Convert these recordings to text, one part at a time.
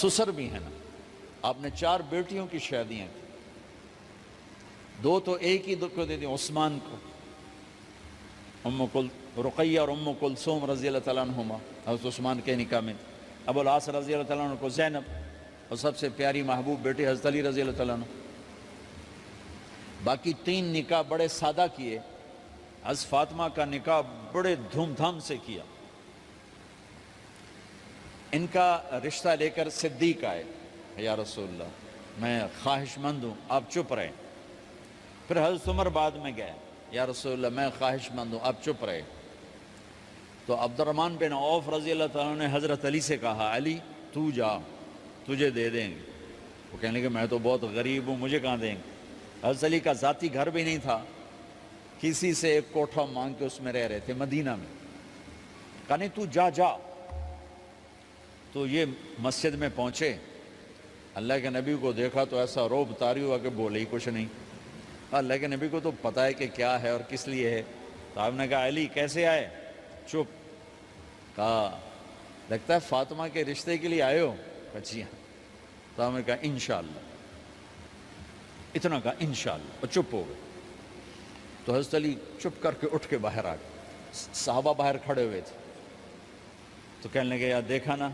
سسر بھی ہیں نا، آپ نے 4 بیٹیوں کی شادیاں کی، 2 تو ایک ہی کو دے دی عثمان کو، رقیہ اور ام کلثوم رضی اللہ تعالیٰ عنہما حضرت عثمان کے نکاح میں، ابو العاص رضی اللہ تعالیٰ عنہ کو زینب، اور سب سے پیاری محبوب بیٹی حضرت علی رضی اللہ تعالیٰ عنہ۔ باقی 3 نکاح بڑے سادہ کیے، حضرت فاطمہ کا نکاح بڑے دھوم دھام سے کیا۔ ان کا رشتہ لے کر صدیق آئے، یا رسول اللہ میں خواہش مند ہوں، آپ چپ رہے۔ پھر حضرت عمر بعد میں گئے، یا رسول اللہ میں خواہش مند ہوں، آپ چپ رہے۔ تو عبد الرحمن بن عوف رضی اللہ تعالیٰ نے حضرت علی سے کہا، علی تو جا، تجھے دے دیں گے۔ وہ کہنے لگے میں تو بہت غریب ہوں، مجھے کہاں دیں گے۔ حضرت علی کا ذاتی گھر بھی نہیں تھا، کسی سے ایک کوٹھا مانگ کے اس میں رہ رہے تھے مدینہ میں۔ کہا نہیں تو جا جا۔ تو یہ مسجد میں پہنچے، اللہ کے نبی کو دیکھا تو ایسا روب طاری ہوا کہ بولے ہی کچھ نہیں۔ اللہ کے نبی کو تو پتہ ہے کہ کیا ہے اور کس لیے ہے۔ تو آپ نے کہا علی کیسے آئے؟ چپ۔ کہا لگتا ہے فاطمہ کے رشتے کے لیے آئے ہو؟ کہا جی ہاں۔ تو آپ نے کہا انشاءاللہ، اتنا کہا انشاءاللہ، اور چپ ہو گئے۔ تو حضرت علی چپ کر کے اٹھ کے باہر آ گئے، صحابہ باہر کھڑے ہوئے تھے۔ تو کہنے لگے یار دیکھا نا،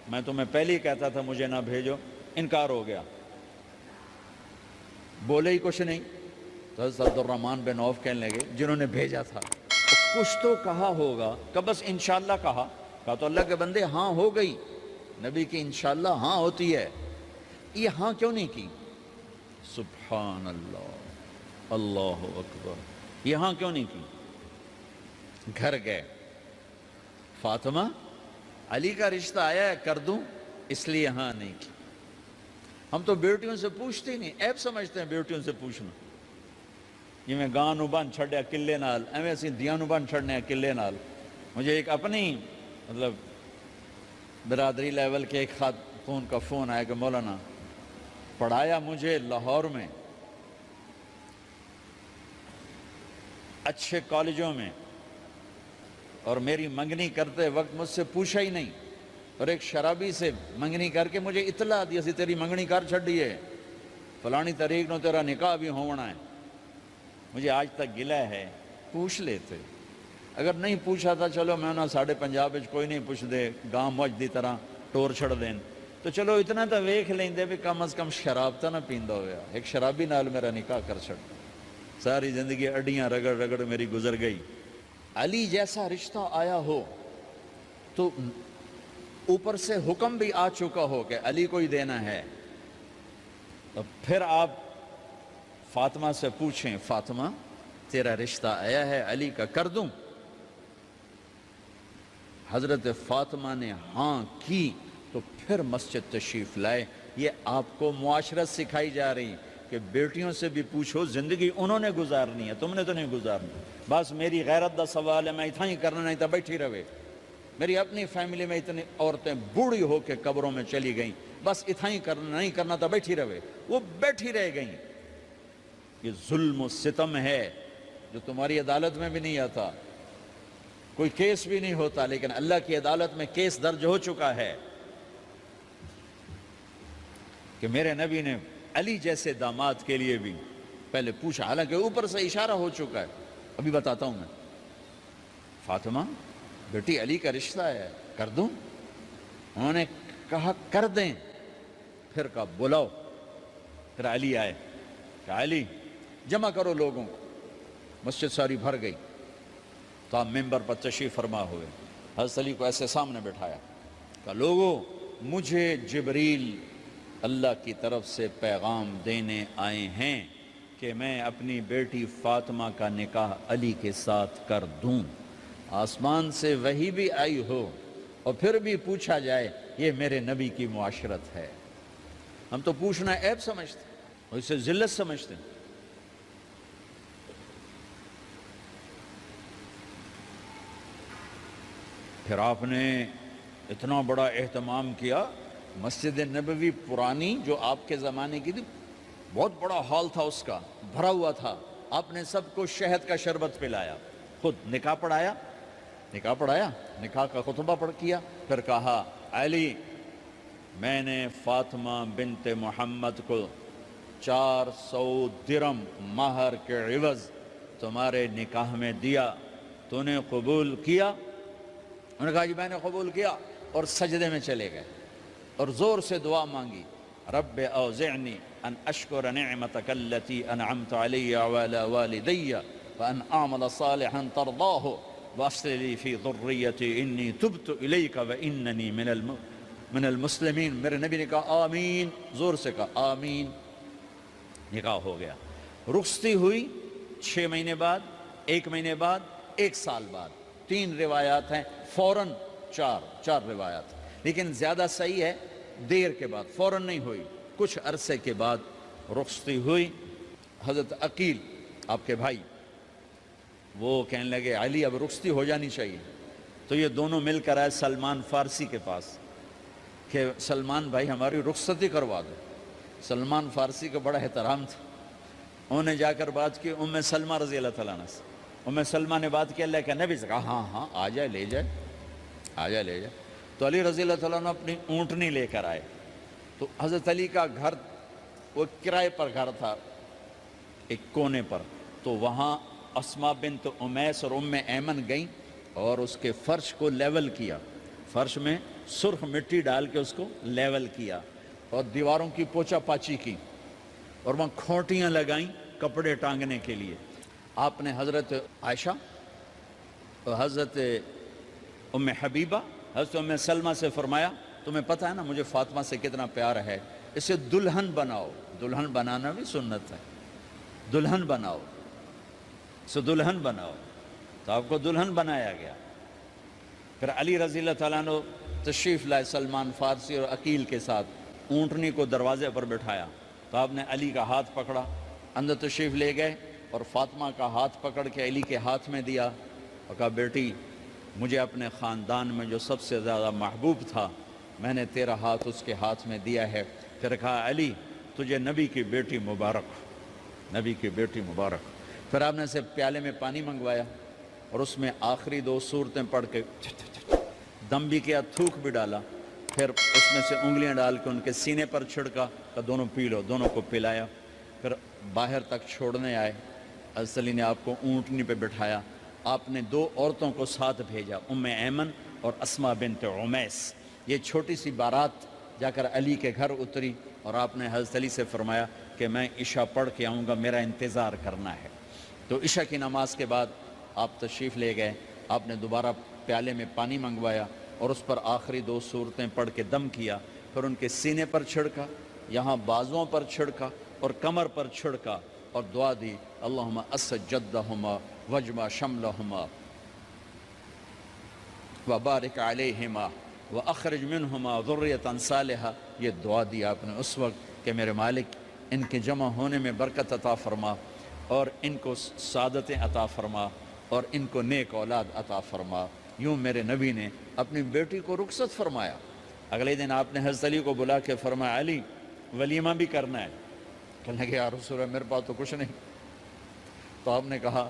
میں تمہیں پہلے ہی کہتا تھا مجھے نہ بھیجو، انکار ہو گیا، بولے ہی کچھ نہیں۔ تو حضرت عبد الرحمن بن عوف کہنے لگے جنہوں نے بھیجا تھا تو کچھ تو کہا ہوگا، کہ بس انشاءاللہ کہا تو اللہ کے بندے ہاں ہو گئی، نبی کی انشاءاللہ ہاں ہوتی ہے، یہ ہاں کیوں نہیں کی؟ سبحان اللہ، اللہ اکبر، یہ ہاں کیوں نہیں کی؟ گھر گئے، فاطمہ علی کا رشتہ آیا ہے کر دوں، اس لیے ہاں نہیں کی۔ ہم تو بیٹیوں سے پوچھتے ہی نہیں، عیب سمجھتے ہیں بیٹیوں سے پوچھنا۔ یہ میں گاں نو بن چھڑیا قلعے نال، ایویں اسی دیاں نو بن چھڑنے ہیں قلعے نال۔ مجھے ایک اپنی مطلب برادری لیول کے ایک خاتون کا فون آیا کہ مولانا پڑھایا مجھے لاہور میں اچھے کالجوں میں، اور میری منگنی کرتے وقت مجھ سے پوچھا ہی نہیں، اور ایک شرابی سے منگنی کر کے مجھے اطلاع دی اسی تیری منگنی کر چھڑی ہے، فلانی تاریخ نو تیرا نکاح بھی ہونا ہے۔ مجھے آج تک گلہ ہے، پوچھ لیتے۔ اگر نہیں پوچھا تھا چلو میں نہ ساڑھے پنجاب کوئی نہیں پوچھ دے، گاں موج دی طرح ٹور چھڑ دین، تو چلو اتنا تو ویکھ لیں دے بھی کم از کم شراب تا نہ پیندا ہویا۔ ایک شرابی نال میرا نکاح کر چھڑ، ساری زندگی اڈیاں رگڑ رگڑ میری گزر گئی۔ علی جیسا رشتہ آیا ہو تو اوپر سے حکم بھی آ چکا ہو کہ علی کو ہی دینا ہے، تو پھر آپ فاطمہ سے پوچھیں فاطمہ تیرا رشتہ آیا ہے علی کا کر دوں؟ حضرت فاطمہ نے ہاں کی تو پھر مسجد تشریف لائے۔ یہ آپ کو معاشرت سکھائی جا رہی کہ بیٹیوں سے بھی پوچھو، زندگی انہوں نے گزارنی ہے، تم نے تو نہیں گزارنی۔ بس میری غیرت دا سوال ہے، میں اتنا ہی کرنا نہیں تھا بیٹھی رہے۔ میری اپنی فیملی میں اتنی عورتیں بوڑھی ہو کے قبروں میں چلی گئیں، بس اتنا ہی کرنا نہیں کرنا تھا بیٹھی رہے، وہ بیٹھی رہ گئیں۔ یہ ظلم و ستم ہے جو تمہاری عدالت میں بھی نہیں آتا، کوئی کیس بھی نہیں ہوتا، لیکن اللہ کی عدالت میں کیس درج ہو چکا ہے کہ میرے نبی نے علی جیسے داماد کے لیے بھی پہلے پوچھا، حالانکہ اوپر سے اشارہ ہو چکا ہے۔ ابھی بتاتا ہوں میں۔ فاطمہ بیٹی علی کا رشتہ ہے کر دوں؟ انہوں نے کہا کر دیں۔ پھر کہا بلاؤ۔ پھر علی آئے، کہا علی جمع کرو لوگوں کو۔ مسجد ساری بھر گئی تو آپ ممبر پر تشریف فرما ہوئے۔ حضرت علی کو ایسے سامنے بٹھایا، کہا لوگوں مجھے جبریل اللہ کی طرف سے پیغام دینے آئے ہیں کہ میں اپنی بیٹی فاطمہ کا نکاح علی کے ساتھ کر دوں۔ آسمان سے وحی بھی آئی ہو اور پھر بھی پوچھا جائے، یہ میرے نبی کی معاشرت ہے۔ ہم تو پوچھنا عیب سمجھتے اور اسے ذلت سمجھتے ہیں۔ پھر آپ نے اتنا بڑا اہتمام کیا، مسجد نبوی پرانی جو آپ کے زمانے کی تھی، بہت بڑا ہال تھا، اس کا بھرا ہوا تھا۔ آپ نے سب کو شہد کا شربت پلایا، خود نکاح پڑھایا، نکاح کا خطبہ پڑھ کیا، پھر کہا علی میں نے فاطمہ بنت محمد کو 400 درم مہر کے عوض تمہارے نکاح میں دیا، تو نے قبول کیا؟ انہوں نے کہا جی میں نے قبول کیا، اور سجدے میں چلے گئے اور زور سے دعا مانگی، رب اوزعنی ان اشکر نعمتک التی انعمت علی وعلی والدی وان اعمل صالحا ترضاہ واصلح لی فی ذریتی انی تبت الیک واننی من المسلمین۔ میرے نبی نے کہا آمین، زور سے کہا آمین، نکاح ہو گیا۔ رخصتی ہوئی 6 مہینے بعد، 1 مہینے بعد، 1 سال بعد، 3 روایات ہیں، فوراً 4 روایات، لیکن زیادہ صحیح ہے دیر کے بعد، فوراً نہیں ہوئی، کچھ عرصے کے بعد رخصتی ہوئی۔ حضرت عقیل آپ کے بھائی وہ کہنے لگے علی اب رخصتی ہو جانی چاہیے، تو یہ دونوں مل کر آئے سلمان فارسی کے پاس کہ سلمان بھائی ہماری رخصتی کروا دو۔ سلمان فارسی کا بڑا احترام تھا، انہوں نے جا کر بات کی ام سلمہ رضی اللہ تعالیٰ عنہ سے۔ ام سلمہ نے بات کی اللہ کے نبی سے، کہا ہاں آ جائے، لے جائے، آ جائے لے جائے۔ تو علی رضی اللہ تعالیٰ عنہ اپنی اونٹنی لے کر آئے، تو حضرت علی کا گھر وہ کرائے پر گھر تھا ایک کونے پر، تو وہاں اسماء بنت امیس اور ام ایمن گئیں اور اس کے فرش کو لیول کیا، فرش میں سرخ مٹی ڈال کے اس کو لیول کیا اور دیواروں کی پوچا پاچی کی، اور وہاں کھوٹیاں لگائیں کپڑے ٹانگنے کے لیے۔ آپ نے حضرت عائشہ اور حضرت ام حبیبہ، حضرت ام سلمہ سے فرمایا تمہیں پتہ ہے نا مجھے فاطمہ سے کتنا پیار ہے، اسے دلہن بناؤ۔ دلہن بنانا بھی سنت ہے، دلہن بناؤ، اسے دلہن بناؤ، تو آپ کو دلہن بنایا گیا۔ پھر علی رضی اللہ تعالیٰ عنہ تشریف لائے سلمان فارسی اور عقیل کے ساتھ، اونٹنی کو دروازے پر بٹھایا، تو آپ نے علی کا ہاتھ پکڑا، اندر تشریف لے گئے اور فاطمہ کا ہاتھ پکڑ کے علی کے ہاتھ میں دیا اور کہا بیٹی مجھے اپنے خاندان میں جو سب سے زیادہ محبوب تھا میں نے تیرا ہاتھ اس کے ہاتھ میں دیا ہے۔ پھر کہا علی تجھے نبی کی بیٹی مبارک، نبی کی بیٹی مبارک۔ پھر آپ نے اسے پیالے میں پانی منگوایا اور اس میں آخری 2 سورتیں پڑھ کے دم بھی کیا، تھوک بھی ڈالا، پھر اس میں سے انگلیاں ڈال کے ان کے سینے پر چھڑکا کہ دونوں پی لو، دونوں کو پلایا۔ پھر باہر تک چھوڑنے آئے، حضرت علی نے آپ کو اونٹنی پہ بٹھایا، آپ نے 2 عورتوں کو ساتھ بھیجا، ام ایمن اور اسماء بنت امیس۔ یہ چھوٹی سی بارات جا کر علی کے گھر اتری اور آپ نے حضرت علی سے فرمایا کہ میں عشاء پڑھ کے آؤں گا، میرا انتظار کرنا ہے۔ تو عشاء کی نماز کے بعد آپ تشریف لے گئے، آپ نے دوبارہ پیالے میں پانی منگوایا اور اس پر آخری 2 سورتیں پڑھ کے دم کیا، پھر ان کے سینے پر چھڑکا، یہاں بازوؤں پر چھڑکا اور کمر پر چھڑکا اور دعا دی اللہم اسد جدہما وجمع شملہما وبارک علیہما واخرج منہما ذریۃ صالحہ۔ یہ دعا دی آپ نے اس وقت کہ میرے مالک ان کے جمع ہونے میں برکت عطا فرما اور ان کو سعادتیں عطا فرما اور ان کو نیک اولاد عطا فرما۔ یوں میرے نبی نے اپنی بیٹی کو رخصت فرمایا۔ اگلے دن آپ نے حضرت علی کو بلا کے فرمایا علی ولیمہ بھی کرنا ہے۔ کہنے لگے یا رسول اللہ میرے پاس تو کچھ نہیں۔ تو آپ نے کہا،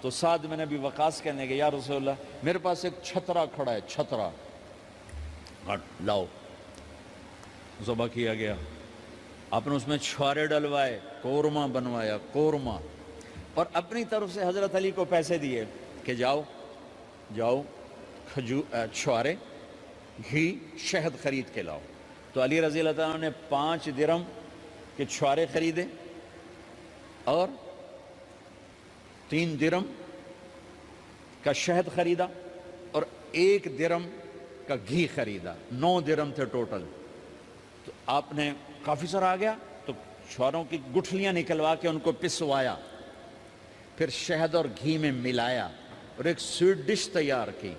تو سعد بن ابی وقاص کہنے لگے یا رسول اللہ میرے پاس ایک چھترا کھڑا ہے، چھترا لاؤ۔ ذبح کیا گیا، آپ نے اس میں چھوارے ڈلوائے، قورمہ بنوایا، قورمہ، اور اپنی طرف سے حضرت علی کو پیسے دیے کہ جاؤ چھوارے، گھی، شہد خرید کے لاؤ۔ تو علی رضی اللہ تعالیٰ نے 5 درم کے چھوارے خریدے اور 3 درم کا شہد خریدا اور 1 درم کا گھی خریدا، 9 درم تھے ٹوٹل۔ تو آپ نے کافی سارا آ گیا تو چھواروں کی گٹھلیاں نکلوا کے ان کو پسوایا، پھر شہد اور گھی میں ملایا اور ایک سویٹ ڈش تیار کی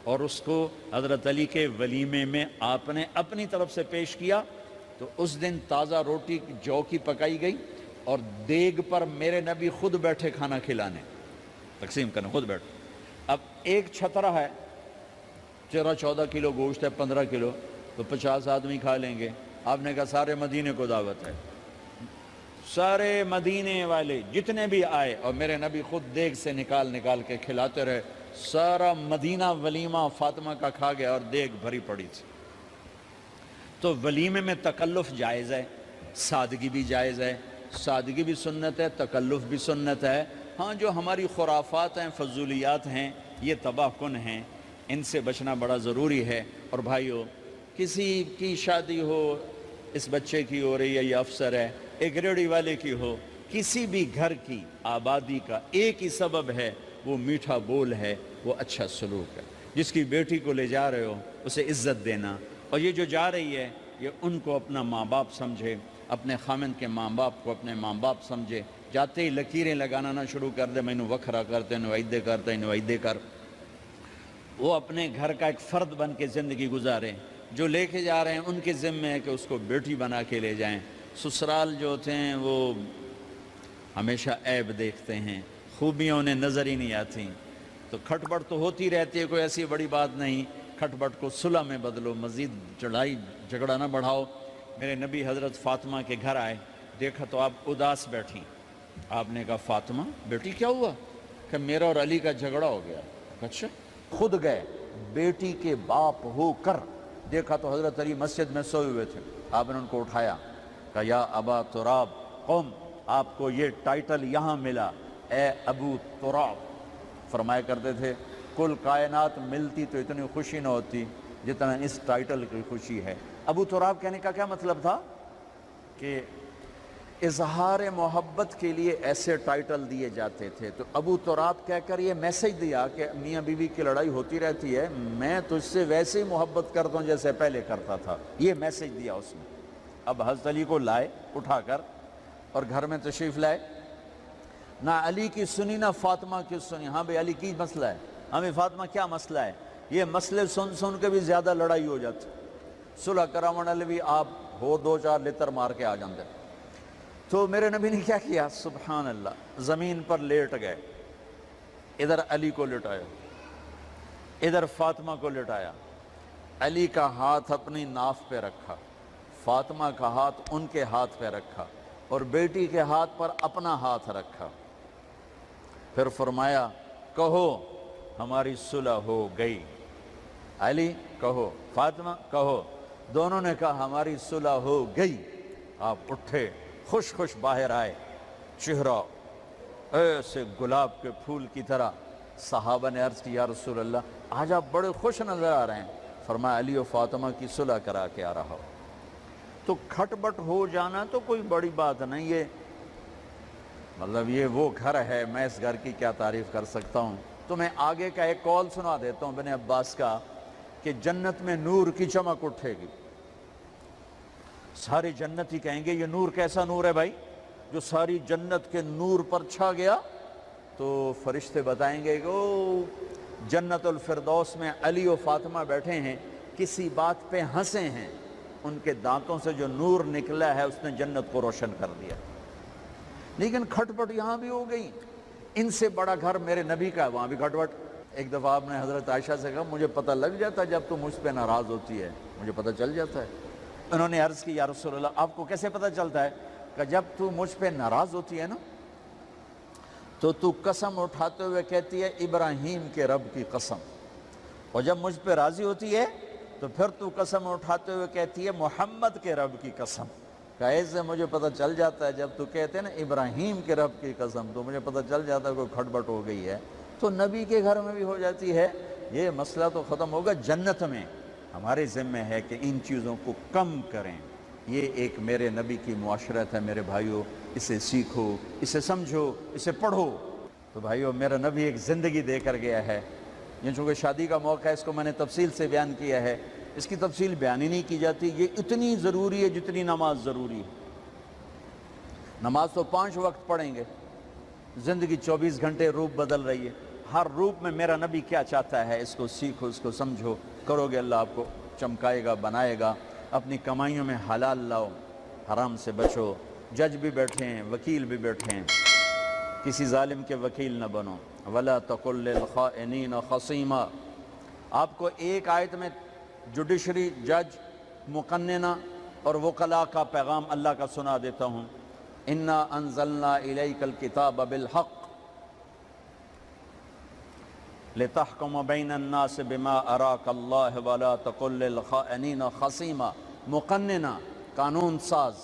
اور اس کو حضرت علی کے ولیمے میں آپ نے اپنی طرف سے پیش کیا۔ تو اس دن تازہ روٹی جو کی پکائی گئی اور دیگ پر میرے نبی خود بیٹھے کھانا کھلانے، تقسیم کرنے خود بیٹھے۔ اب ایک چھترا ہے، 13-14 کلو گوشت ہے، 15 کلو، تو 50 آدمی کھا لیں گے۔ آپ نے کہا سارے مدینے کو دعوت ہے، سارے مدینے والے جتنے بھی آئے، اور میرے نبی خود دیگ سے نکال کے کھلاتے رہے۔ سارا مدینہ ولیمہ فاطمہ کا کھا گیا اور دیگ بھری پڑی تھی۔ تو ولیمے میں تکلف جائز ہے، سادگی بھی جائز ہے، سادگی بھی سنت ہے، تکلف بھی سنت ہے۔ ہاں جو ہماری خرافات ہیں، فضولیات ہیں، یہ تباہ کن ہیں، ان سے بچنا بڑا ضروری ہے۔ اور بھائیو، کسی کی شادی ہو، اس بچے کی ہو رہی ہے، یہ افسر ہے، ایک ریڑھی والے کی ہو، کسی بھی گھر کی آبادی کا ایک ہی سبب ہے، وہ میٹھا بول ہے، وہ اچھا سلوک ہے۔ جس کی بیٹی کو لے جا رہے ہو اسے عزت دینا، اور یہ جو جا رہی ہے یہ ان کو اپنا ماں باپ سمجھے، اپنے خامند کے ماں باپ کو اپنے ماں باپ سمجھے۔ جاتے ہی لکیریں لگانا نہ شروع کر دے، مینوں وکھرا کرتے، نوائدے کرتے، نوائدے کر۔ وہ اپنے گھر کا ایک فرد بن کے زندگی گزاریں۔ جو لے کے جا رہے ہیں ان کے ذمے ہے کہ اس کو بیٹی بنا کے لے جائیں۔ سسرال جو ہوتے ہیں وہ ہمیشہ عیب دیکھتے ہیں، خوبیاں انہیں نظر ہی نہیں آتی۔ تو کھٹ بٹ تو ہوتی رہتی ہے، کوئی ایسی بڑی بات نہیں، کھٹ بٹ کو صلح میں بدلو، مزید لڑائی جھگڑا نہ بڑھاؤ۔ میرے نبی حضرت فاطمہ کے گھر آئے، دیکھا تو آپ اداس بیٹھی۔ آپ نے کہا فاطمہ بیٹی کیا ہوا؟ کہ میرا اور علی کا جھگڑا ہو گیا۔ اچھا؟ خود گئے، بیٹی کے باپ ہو کر دیکھا تو حضرت علی مسجد میں سوئے ہوئے تھے۔ آپ نے ان کو اٹھایا، کہا یا ابا تراب قم، آپ کو یہ ٹائٹل یہاں ملا، اے ابو تراب۔ فرمایا کرتے تھے کل کائنات ملتی تو اتنی خوشی نہ ہوتی جتنا اس ٹائٹل کی خوشی ہے۔ ابو تراب کہنے کا کیا مطلب تھا؟ کہ اظہار محبت کے لیے ایسے ٹائٹل دیے جاتے تھے۔ تو ابو تراب کہہ کر یہ میسج دیا کہ میاں بیوی کی لڑائی ہوتی رہتی ہے، میں تجھ سے ویسے ہی محبت کرتا ہوں جیسے پہلے کرتا تھا، یہ میسج دیا اس نے۔ اب حضرت علی کو لائے اٹھا کر اور گھر میں تشریف لائے، نہ علی کی سنی نہ فاطمہ کی سنی۔ ہاں بھئی علی کی مسئلہ ہے، ہمیں فاطمہ کیا مسئلہ ہے؟ یہ مسئلے سن سن کے بھی زیادہ لڑائی ہو جاتی۔ صلح کراون والے بھی آپ ہو دو چار لتر مار کے آ جاندے۔ تو میرے نبی نے کیا کیا؟ سبحان اللہ، زمین پر لیٹ گئے، ادھر علی کو لٹایا، ادھر فاطمہ کو لٹایا، علی کا ہاتھ اپنی ناف پہ رکھا، فاطمہ کا ہاتھ ان کے ہاتھ پہ رکھا، اور بیٹی کے ہاتھ پر اپنا ہاتھ رکھا۔ پھر فرمایا کہو ہماری صلح ہو گئی۔ علی کہو، فاطمہ کہو۔ دونوں نے کہا ہماری صلح ہو گئی۔ آپ اٹھے، خوش خوش باہر آئے، چہرہ ایسے گلاب کے پھول کی طرح۔ صحابہ نے عرض کی یا رسول اللہ آج آپ بڑے خوش نظر آ رہے ہیں۔ فرمایا علی و فاطمہ کی صلح کرا کے آ رہا ہو۔ تو کھٹ بٹ ہو جانا تو کوئی بڑی بات نہیں ہے، مطلب یہ وہ گھر ہے، میں اس گھر کی کیا تعریف کر سکتا ہوں۔ تو میں آگے کا ایک قول سنا دیتا ہوں ابن عباس کا، کہ جنت میں نور کی چمک اٹھے گی، سارے جنتی کہیں گے یہ نور کیسا نور ہے بھائی جو ساری جنت کے نور پر چھا گیا؟ تو فرشتے بتائیں گے کہ او جنت الفردوس میں علی و فاطمہ بیٹھے ہیں، کسی بات پہ ہنسے ہیں، ان کے دانتوں سے جو نور نکلا ہے اس نے جنت کو روشن کر دیا۔ لیکن کھٹ پٹ یہاں بھی ہو گئی۔ ان سے بڑا گھر میرے نبی کا ہے، وہاں بھی کھٹ پٹ۔ ایک دفعہ آپ نے حضرت عائشہ سے کہا مجھے پتہ لگ جاتا ہے جب تو مجھ پہ ناراض ہوتی ہے، مجھے پتہ چل جاتا ہے۔ انہوں نے عرض کی یا رسول اللہ آپ کو کیسے پتہ چلتا ہے؟ کہ جب تو مجھ پہ ناراض ہوتی ہے نا تو قسم اٹھاتے ہوئے کہتی ہے ابراہیم کے رب کی قسم، اور جب مجھ پہ راضی ہوتی ہے تو پھر تو قسم اٹھاتے ہوئے کہتی ہے محمد کے رب کی قسم۔ کہ ایسے مجھے پتہ چل جاتا ہے جب تو کہتے ہیں نا ابراہیم کے رب کی قسم، تو مجھے پتہ چل جاتا ہے کوئی کھٹ بٹ ہو گئی ہے۔ تو نبی کے گھر میں بھی ہو جاتی ہے، یہ مسئلہ تو ختم ہوگا جنت میں۔ ہمارے ذمہ ہے کہ ان چیزوں کو کم کریں۔ یہ ایک میرے نبی کی معاشرت ہے میرے بھائیوں، اسے سیکھو، اسے سمجھو، اسے پڑھو۔ تو بھائیوں میرا نبی ایک زندگی دے کر گیا ہے، یہ چونکہ شادی کا موقع ہے اس کو میں نے تفصیل سے بیان کیا ہے، اس کی تفصیل بیان ہی نہیں کی جاتی۔ یہ اتنی ضروری ہے جتنی نماز ضروری ہے۔ نماز تو 5 وقت پڑھیں گے، زندگی 24 گھنٹے روپ بدل رہی ہے، ہر روپ میں میرا نبی کیا چاہتا ہے اس کو سیکھو، اس کو سمجھو، کرو گے اللہ آپ کو چمکائے گا، بنائے گا۔ اپنی کمائیوں میں حلال لاؤ، حرام سے بچو۔ جج بھی بیٹھے ہیں، وکیل بھی بیٹھے ہیں، کسی ظالم کے وکیل نہ بنو۔ وَلَا تَقُلْ لِلْخَائِنِينَ خَصِيمًا۔ آپ کو ایک آیت میں جوڈیشری، جج، مقننہ اور وکلاء کا پیغام اللہ کا سنا دیتا ہوں۔ اِنَّا أَنزَلْنَا إِلَيْكَ الْكِتَابَ بِالْحَقِّ لِتَحْكُمَ بَيْنَ النَّاسِ بِمَا أَرَاكَ اللَّهُ وَلَا تَقُلْ لِلْخَائِنِينَ خَصِيمًا۔ مقننہ قانون ساز،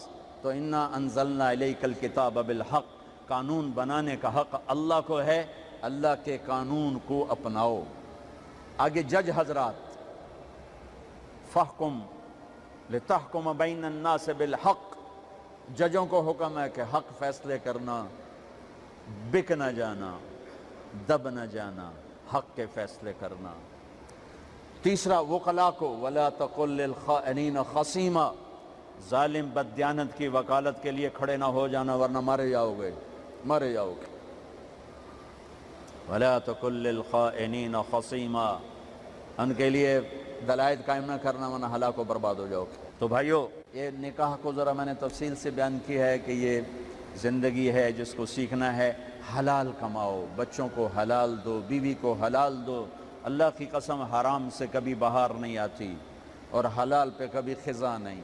تو انا انزلنا الیک الکتاب بالحق، قانون بنانے کا حق اللہ کو ہے، اللہ کے قانون کو اپناؤ۔ آگے جج حضرات، فحکم لتحکم بین الناس بالحق، ججوں کو حکم ہے کہ حق فیصلے کرنا، بک نہ جانا، دب نہ جانا، حق کے فیصلے کرنا۔ تیسرا وکلاء کو، ولا تقل للخائنین خصیما، ظالم بددیانت کی وکالت کے لیے کھڑے نہ ہو جانا ورنہ مارے جاؤ گے، مارے جاؤ گے۔ ولا تقل للخائنین خصیما، ان کے لیے دلائل قائم نہ کرنا ورنہ ہلاک و برباد ہو جاؤ گے۔ تو بھائیو، یہ نکاح کو ذرا میں نے تفصیل سے بیان کی ہے کہ یہ زندگی ہے جس کو سیکھنا ہے۔ حلال کماؤ، بچوں کو حلال دو، بیوی کو حلال دو۔ اللہ کی قسم حرام سے کبھی بہار نہیں آتی اور حلال پہ کبھی خزاں نہیں۔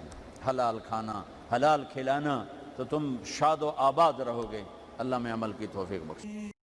حلال کھانا، حلال کھلانا، تو تم شاد و آباد رہو گے۔ اللہ میں عمل کی توفیق بخشے۔